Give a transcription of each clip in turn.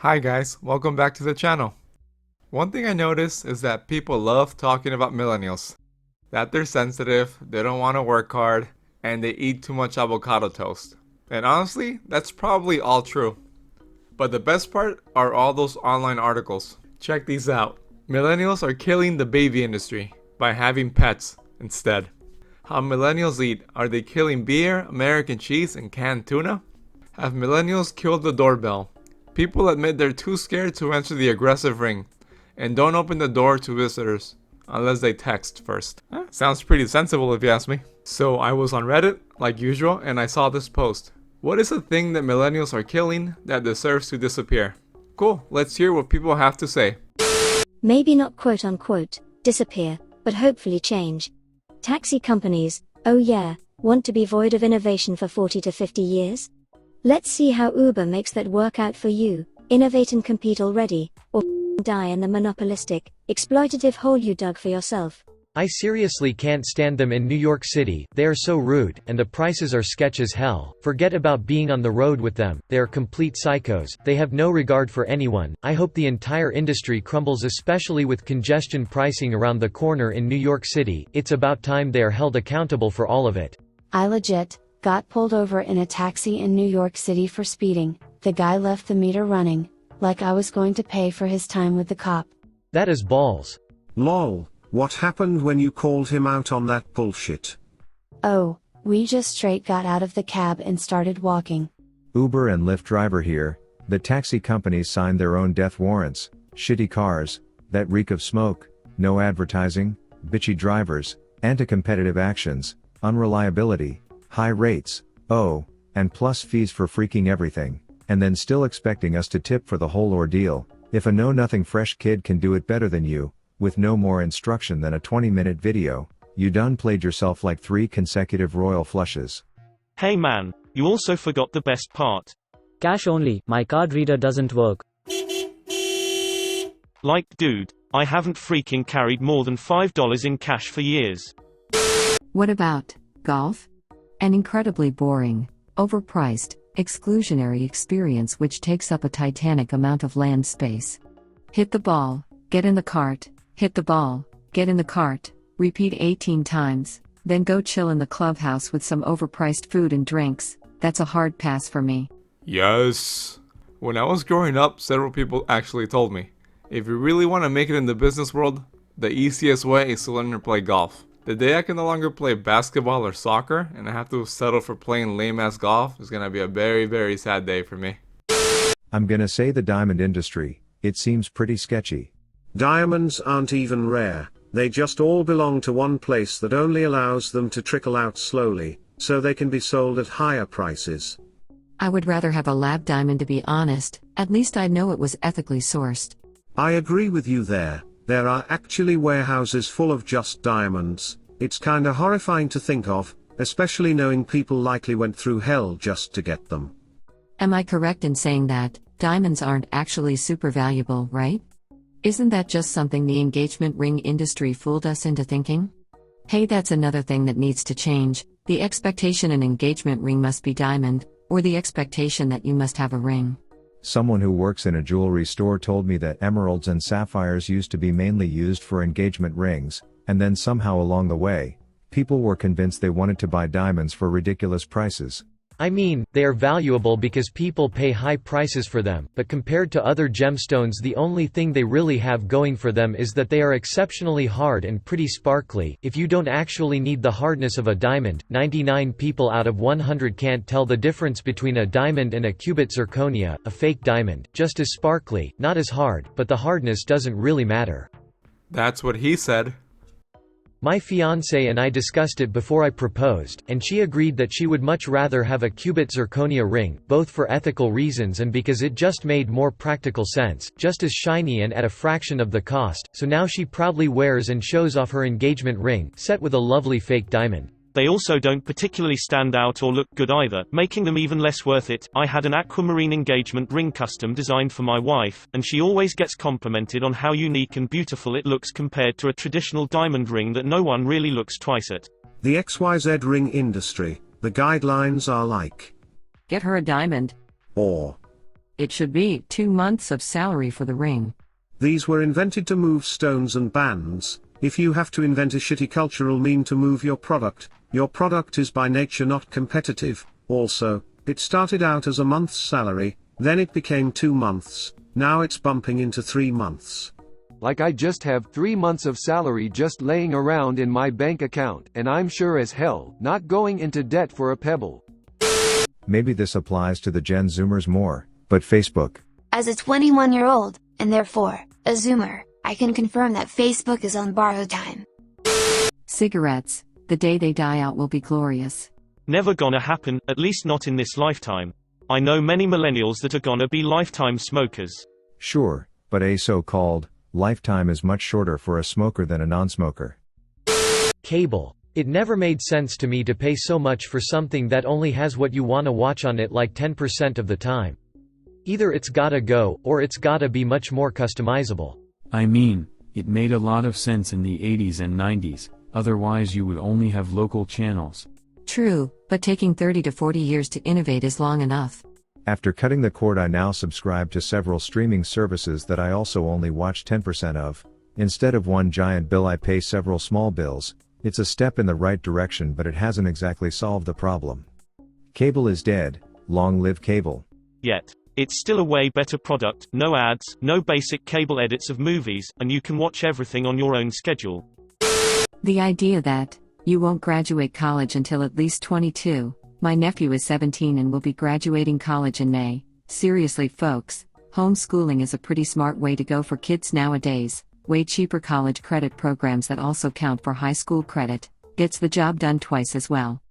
Hi guys, welcome back to the channel. One thing I noticed is that people love talking about millennials. That they're sensitive, they don't want to work hard, and they eat too much avocado toast. And honestly, that's probably all true. But the best part are all those online articles. Check these out. Millennials are killing the baby industry by having pets instead. How millennials eat. Are they killing beer, American cheese, and canned tuna? Have millennials killed the doorbell? People admit they're too scared to answer the aggressive ring and don't open the door to visitors unless they text first. Sounds pretty sensible if you ask me. So I was on Reddit, like usual, and I saw this post. What is a thing that millennials are killing that deserves to disappear? Cool, let's hear what people have to say. Maybe not quote unquote disappear, but hopefully change. Taxi companies, oh yeah, want to be void of innovation for 40 to 50 years? Let's see how Uber makes that work out for you. Innovate and compete already, or die in the monopolistic, exploitative hole you dug for yourself. I seriously can't stand them in New York City. They are so rude, and the prices are sketch as hell. Forget about being on the road with them, they are complete psychos, they have no regard for anyone. I hope the entire industry crumbles, especially with congestion pricing around the corner in New York City. It's about time they are held accountable for all of it. I legit got pulled over in a taxi in New York City for speeding. The guy left the meter running, like I was going to pay for his time with the cop. That is balls. Lol, what happened when you called him out on that bullshit? Oh, we just straight got out of the cab and started walking. Uber and Lyft driver here. The taxi companies signed their own death warrants. Shitty cars, that reek of smoke, no advertising, bitchy drivers, anti-competitive actions, unreliability, high rates, and plus fees for freaking everything, and then still expecting us to tip for the whole ordeal. If a know-nothing fresh kid can do it better than you, with no more instruction than a 20-minute video, you done played yourself like 3 consecutive royal flushes. Hey man, you also forgot the best part. Cash only, my card reader doesn't work. Like dude, I haven't freaking carried more than $5 in cash for years. What about golf? An incredibly boring, overpriced, exclusionary experience which takes up a titanic amount of land space. Hit the ball, get in the cart, hit the ball, get in the cart, repeat 18 times, then go chill in the clubhouse with some overpriced food and drinks. That's a hard pass for me. Yes. When I was growing up, several people actually told me, if you really want to make it in the business world, the easiest way is to learn to play golf. The day I can no longer play basketball or soccer and I have to settle for playing lame-ass golf is gonna be a very, very sad day for me. I'm gonna say the diamond industry. It seems pretty sketchy. Diamonds aren't even rare, they just all belong to one place that only allows them to trickle out slowly, so they can be sold at higher prices. I would rather have a lab diamond, to be honest. At least I know it was ethically sourced. I agree with you there. There are actually warehouses full of just diamonds. It's kinda horrifying to think of, especially knowing people likely went through hell just to get them. Am I correct in saying that diamonds aren't actually super valuable, right? Isn't that just something the engagement ring industry fooled us into thinking? Hey, that's another thing that needs to change. The expectation an engagement ring must be diamond, or the expectation that you must have a ring. Someone who works in a jewelry store told me that emeralds and sapphires used to be mainly used for engagement rings, and then somehow along the way, people were convinced they wanted to buy diamonds for ridiculous prices. I mean, they are valuable because people pay high prices for them, but compared to other gemstones, the only thing they really have going for them is that they are exceptionally hard and pretty sparkly. If you don't actually need the hardness of a diamond, 99 people out of 100 can't tell the difference between a diamond and a cubit zirconia, a fake diamond, just as sparkly, not as hard, but the hardness doesn't really matter. That's what he said. My fiancé and I discussed it before I proposed, and she agreed that she would much rather have a cubit zirconia ring, both for ethical reasons and because it just made more practical sense, just as shiny and at a fraction of the cost. So now she proudly wears and shows off her engagement ring, set with a lovely fake diamond. They also don't particularly stand out or look good either, making them even less worth it. I had an aquamarine engagement ring custom designed for my wife, and she always gets complimented on how unique and beautiful it looks compared to a traditional diamond ring that no one really looks twice at. The XYZ ring industry, the guidelines are like, Get her a diamond. or It should be 2 months of salary for the ring. These were invented to move stones and bands. If you have to invent a shitty cultural meme to move your product is by nature not competitive. Also, it started out as a month's salary, then it became 2 months, now it's bumping into 3 months. Like I just have 3 months of salary just laying around in my bank account, and I'm sure as hell not going into debt for a pebble. Maybe this applies to the Gen Zoomers more, but Facebook. As a 21-year-old, and therefore, a Zoomer, I can confirm that Facebook is on borrowed time. Cigarettes, the day they die out will be glorious. Never gonna happen, at least not in this lifetime. I know many millennials that are gonna be lifetime smokers. Sure, but a so-called lifetime is much shorter for a smoker than a non-smoker. Cable. It never made sense to me to pay so much for something that only has what you wanna watch on it like 10% of the time. Either it's gotta go, or it's gotta be much more customizable. I mean, it made a lot of sense in the 80s and 90s, otherwise you would only have local channels. True, but taking 30 to 40 years to innovate is long enough. After cutting the cord, I now subscribe to several streaming services that I also only watch 10% of. Instead of one giant bill, I pay several small bills. It's a step in the right direction, but it hasn't exactly solved the problem. Cable is dead. Long live cable. Yet. It's still a way better product, no ads, no basic cable edits of movies, and you can watch everything on your own schedule. The idea that you won't graduate college until at least 22. My nephew is 17 and will be graduating college in May. Seriously, folks, homeschooling is a pretty smart way to go for kids nowadays. Way cheaper college credit programs that also count for high school credit. Gets the job done twice as well.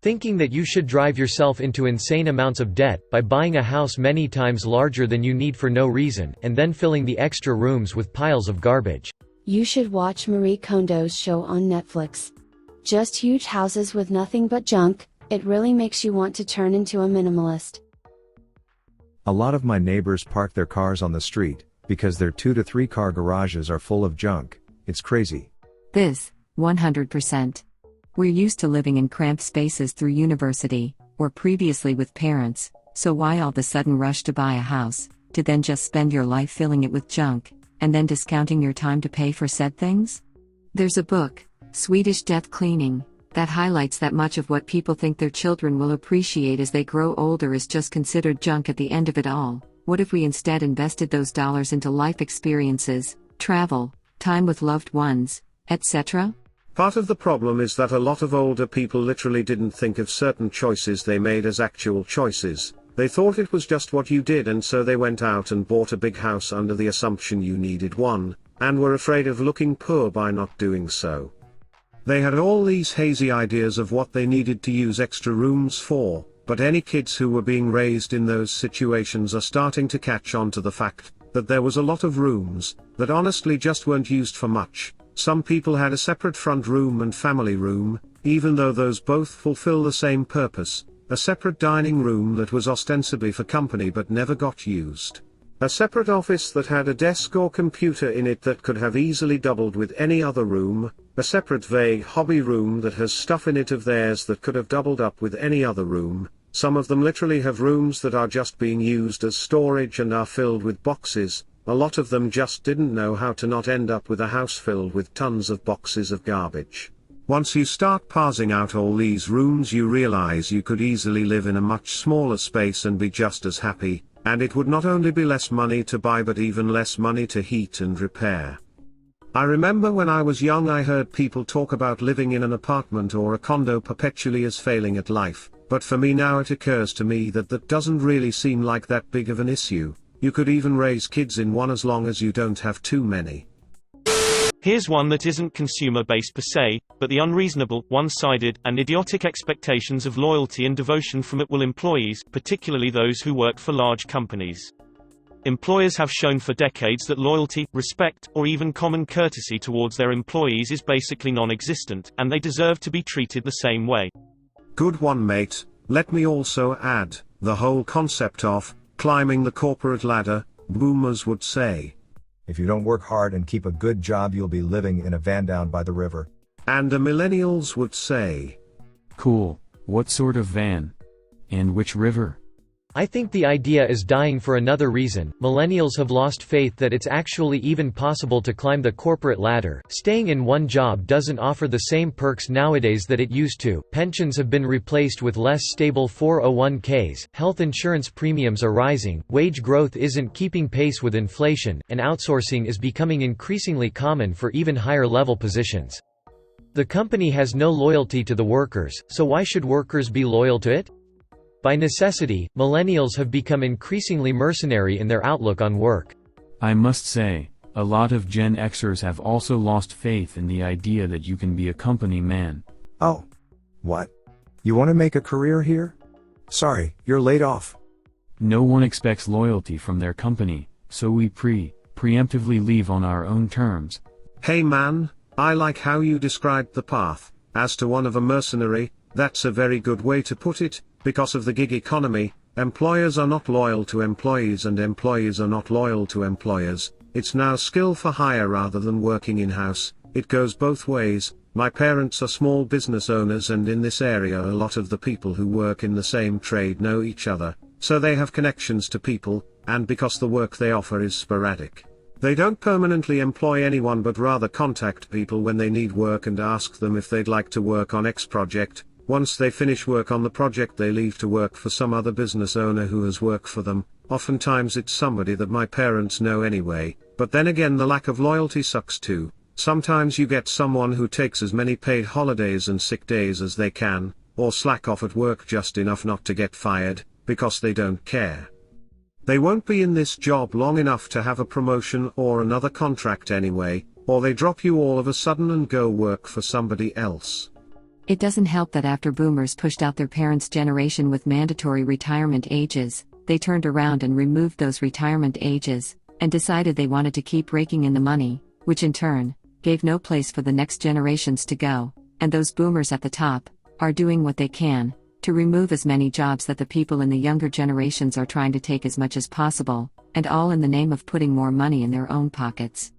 Thinking that you should drive yourself into insane amounts of debt by buying a house many times larger than you need for no reason, and then filling the extra rooms with piles of garbage. You should watch Marie Kondo's show on Netflix. Just huge houses with nothing but junk. It really makes you want to turn into a minimalist. A lot of my neighbors park their cars on the street, because their 2 to 3 car garages are full of junk. It's crazy. This, 100%. We're used to living in cramped spaces through university, or previously with parents, so why all of a sudden rush to buy a house, to then just spend your life filling it with junk, and then discounting your time to pay for said things? There's a book, Swedish Death Cleaning, that highlights that much of what people think their children will appreciate as they grow older is just considered junk at the end of it all. What if we instead invested those dollars into life experiences, travel, time with loved ones, etc.? Part of the problem is that a lot of older people literally didn't think of certain choices they made as actual choices. They thought it was just what you did, and so they went out and bought a big house under the assumption you needed one, and were afraid of looking poor by not doing so. They had all these hazy ideas of what they needed to use extra rooms for, but any kids who were being raised in those situations are starting to catch on to the fact that there was a lot of rooms that honestly just weren't used for much. Some people had a separate front room and family room, even though those both fulfill the same purpose, a separate dining room that was ostensibly for company but never got used. A separate office that had a desk or computer in it that could have easily doubled with any other room, a separate vague hobby room that has stuff in it of theirs that could have doubled up with any other room. Some of them literally have rooms that are just being used as storage and are filled with boxes. A lot of them just didn't know how to not end up with a house filled with tons of boxes of garbage. Once you start parsing out all these rooms, you realize you could easily live in a much smaller space and be just as happy, and it would not only be less money to buy but even less money to heat and repair. I remember when I was young I heard people talk about living in an apartment or a condo perpetually as failing at life, but for me now it occurs to me that that doesn't really seem like that big of an issue. You could even raise kids in one as long as you don't have too many. Here's one that isn't consumer-based per se, but the unreasonable, one-sided, and idiotic expectations of loyalty and devotion from it will employees, particularly those who work for large companies. Employers have shown for decades that loyalty, respect, or even common courtesy towards their employees is basically non-existent, and they deserve to be treated the same way. Good one, mate. Let me also add, the whole concept of climbing the corporate ladder, boomers would say. If you don't work hard and keep a good job, you'll be living in a van down by the river. And the millennials would say. Cool, what sort of van? And which river? I think the idea is dying for another reason. Millennials have lost faith that it's actually even possible to climb the corporate ladder. Staying in one job doesn't offer the same perks nowadays that it used to. Pensions have been replaced with less stable 401ks, health insurance premiums are rising, wage growth isn't keeping pace with inflation, and outsourcing is becoming increasingly common for even higher level positions. The company has no loyalty to the workers, so why should workers be loyal to it? By necessity, millennials have become increasingly mercenary in their outlook on work. I must say, a lot of Gen Xers have also lost faith in the idea that you can be a company man. Oh. What? You want to make a career here? Sorry, you're laid off. No one expects loyalty from their company, so we preemptively leave on our own terms. Hey man, I like how you described the path, as to one of a mercenary. That's a very good way to put it. Because of the gig economy, employers are not loyal to employees and employees are not loyal to employers. It's now skill for hire rather than working in-house. It goes both ways. My parents are small business owners, and in this area a lot of the people who work in the same trade know each other, so they have connections to people, and because the work they offer is sporadic. They don't permanently employ anyone but rather contact people when they need work and ask them if they'd like to work on X project. Once they finish work on the project, they leave to work for some other business owner who has work for them. Oftentimes it's somebody that my parents know anyway, but then again the lack of loyalty sucks too. Sometimes you get someone who takes as many paid holidays and sick days as they can, or slack off at work just enough not to get fired, because they don't care. They won't be in this job long enough to have a promotion or another contract anyway, or they drop you all of a sudden and go work for somebody else. It doesn't help that after boomers pushed out their parents' generation with mandatory retirement ages, they turned around and removed those retirement ages, and decided they wanted to keep raking in the money, which in turn, gave no place for the next generations to go, and those boomers at the top, are doing what they can, to remove as many jobs that the people in the younger generations are trying to take as much as possible, and all in the name of putting more money in their own pockets.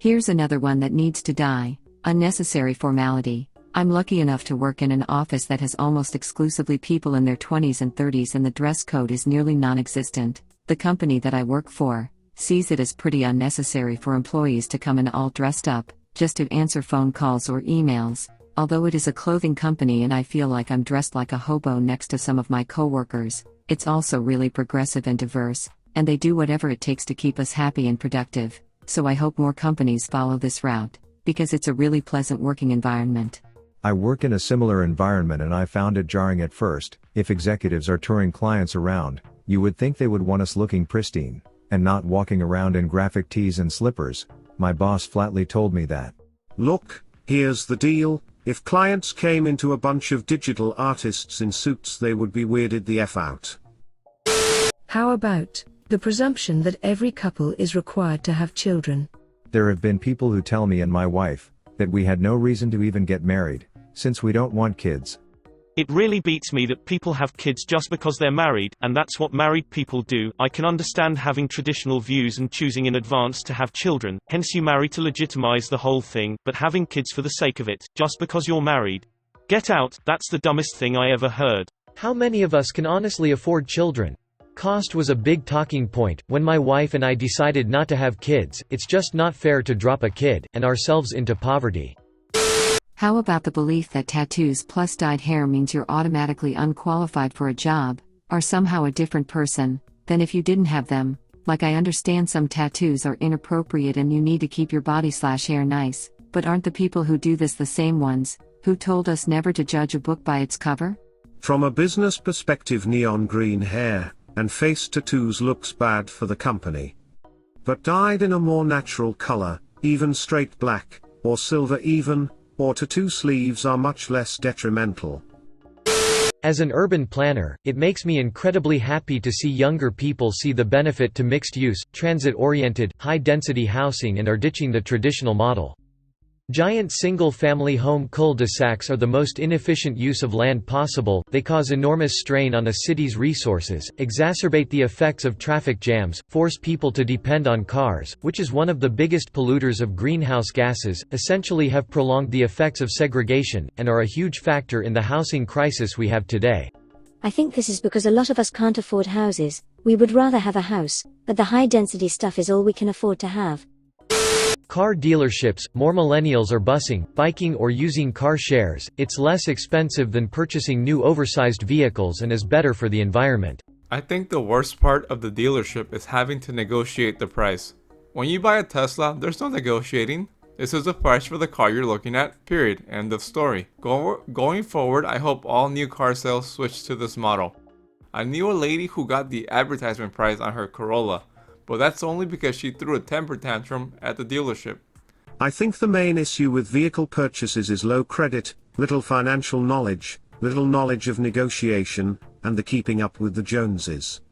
Here's another one that needs to die: unnecessary formality. I'm lucky enough to work in an office that has almost exclusively people in their 20s and 30s, and the dress code is nearly non-existent. The company that I work for sees it as pretty unnecessary for employees to come in all dressed up, just to answer phone calls or emails. Although it is a clothing company and I feel like I'm dressed like a hobo next to some of my coworkers, it's also really progressive and diverse, and they do whatever it takes to keep us happy and productive. So I hope more companies follow this route, because it's a really pleasant working environment. I work in a similar environment and I found it jarring at first. If executives are touring clients around, you would think they would want us looking pristine, and not walking around in graphic tees and slippers. My boss flatly told me that. Look, here's the deal. If clients came into a bunch of digital artists in suits, they would be weirded the F out. How about the presumption that every couple is required to have children? There have been people who tell me and my wife that we had no reason to even get married, since we don't want kids. It really beats me that people have kids just because they're married, and that's what married people do. I can understand having traditional views and choosing in advance to have children, hence you marry to legitimize the whole thing, but having kids for the sake of it, just because you're married. Get out, that's the dumbest thing I ever heard. How many of us can honestly afford children? Cost was a big talking point. When my wife and I decided not to have kids, it's just not fair to drop a kid, and ourselves into poverty. How about the belief that tattoos plus dyed hair means you're automatically unqualified for a job, or somehow a different person, than if you didn't have them? Like, I understand some tattoos are inappropriate and you need to keep your body/hair nice, but aren't the people who do this the same ones who told us never to judge a book by its cover? From a business perspective, neon green hair and face tattoos looks bad for the company. But dyed in a more natural color, even straight black, or silver even, or tattoo sleeves are much less detrimental. As an urban planner, it makes me incredibly happy to see younger people see the benefit to mixed-use, transit-oriented, high-density housing and are ditching the traditional model. Giant single-family home cul-de-sacs are the most inefficient use of land possible. They cause enormous strain on a city's resources, exacerbate the effects of traffic jams, force people to depend on cars, which is one of the biggest polluters of greenhouse gases, essentially have prolonged the effects of segregation, and are a huge factor in the housing crisis we have today. I think this is because a lot of us can't afford houses. We would rather have a house, but the high density stuff is all we can afford to have. Car dealerships, more millennials are busing, biking or using car shares. It's less expensive than purchasing new oversized vehicles and is better for the environment. I think the worst part of the dealership is having to negotiate the price. When you buy a Tesla, there's no negotiating. This is the price for the car you're looking at, period. End of story. Going forward, I hope all new car sales switch to this model. I knew a lady who got the advertisement price on her Corolla, but that's only because she threw a temper tantrum at the dealership. I think the main issue with vehicle purchases is low credit, little financial knowledge, little knowledge of negotiation, and the keeping up with the Joneses.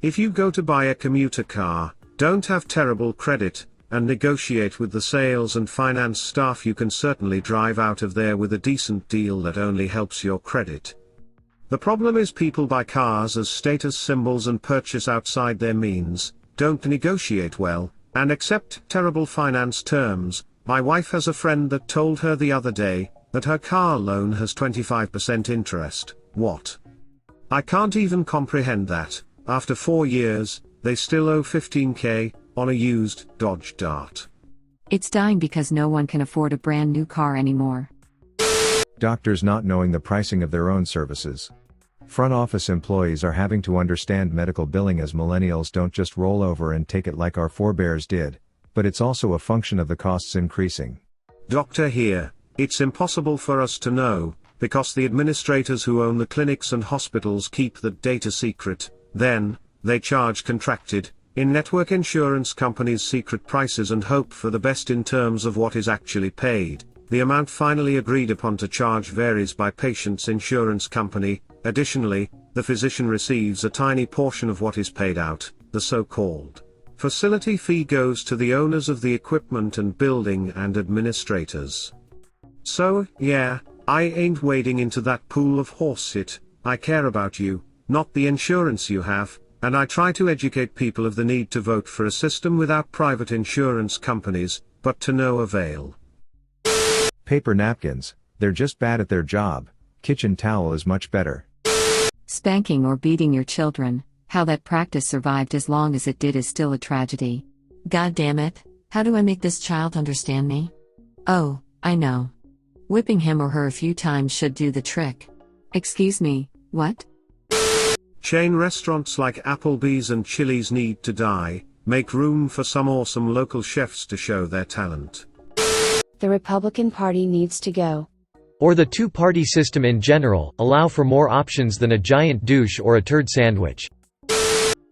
If you go to buy a commuter car, don't have terrible credit, and negotiate with the sales and finance staff, you can certainly drive out of there with a decent deal that only helps your credit. The problem is people buy cars as status symbols and purchase outside their means, don't negotiate well, and accept terrible finance terms. My wife has a friend that told her the other day that her car loan has 25% interest. What? I can't even comprehend that. After 4 years, they still owe $15,000 on a used Dodge Dart. It's dying because no one can afford a brand new car anymore. Doctors not knowing the pricing of their own services. Front office employees are having to understand medical billing as millennials don't just roll over and take it like our forebears did, but it's also a function of the costs increasing. Doctor here, it's impossible for us to know, because the administrators who own the clinics and hospitals keep that data secret. Then, they charge contracted, in-network insurance companies secret prices and hope for the best in terms of what is actually paid. The amount finally agreed upon to charge varies by patient's insurance company. Additionally, the physician receives a tiny portion of what is paid out. The so-called facility fee goes to the owners of the equipment and building and administrators. So, yeah, I ain't wading into that pool of horse shit. I care about you, not the insurance you have. And I try to educate people of the need to vote for a system without private insurance companies, but to no avail. Paper napkins, they're just bad at their job. Kitchen towel is much better. Spanking or beating your children, how that practice survived as long as it did is still a tragedy. God damn it, how do I make this child understand me? Oh, I know. Whipping him or her a few times should do the trick. Excuse me, what? Chain restaurants like Applebee's and Chili's need to die. Make room for some awesome local chefs to show their talent. The Republican Party needs to go. Or the two-party system in general, allow for more options than a giant douche or a turd sandwich.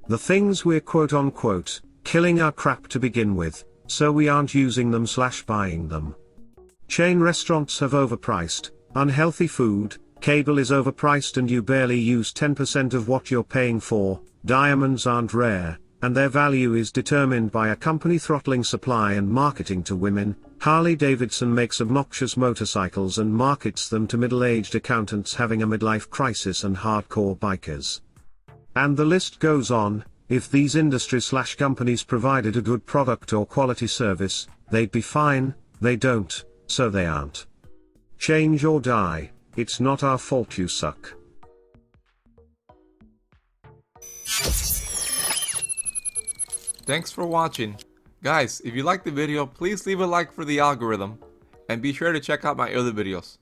The things we're quote-unquote killing are crap to begin with, so we aren't using them/buying them. Chain restaurants have overpriced, unhealthy food, cable is overpriced and you barely use 10% of what you're paying for, diamonds aren't rare, and their value is determined by a company throttling supply and marketing to women. Harley-Davidson makes obnoxious motorcycles and markets them to middle-aged accountants having a midlife crisis and hardcore bikers. And the list goes on. If these industries/companies provided a good product or quality service, they'd be fine. They don't, so they aren't. Change or die. It's not our fault you suck. Thanks for watching. Guys, if you liked the video, please leave a like for the algorithm, and be sure to check out my other videos.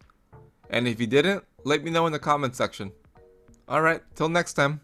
And if you didn't, let me know in the comment section. Alright, till next time.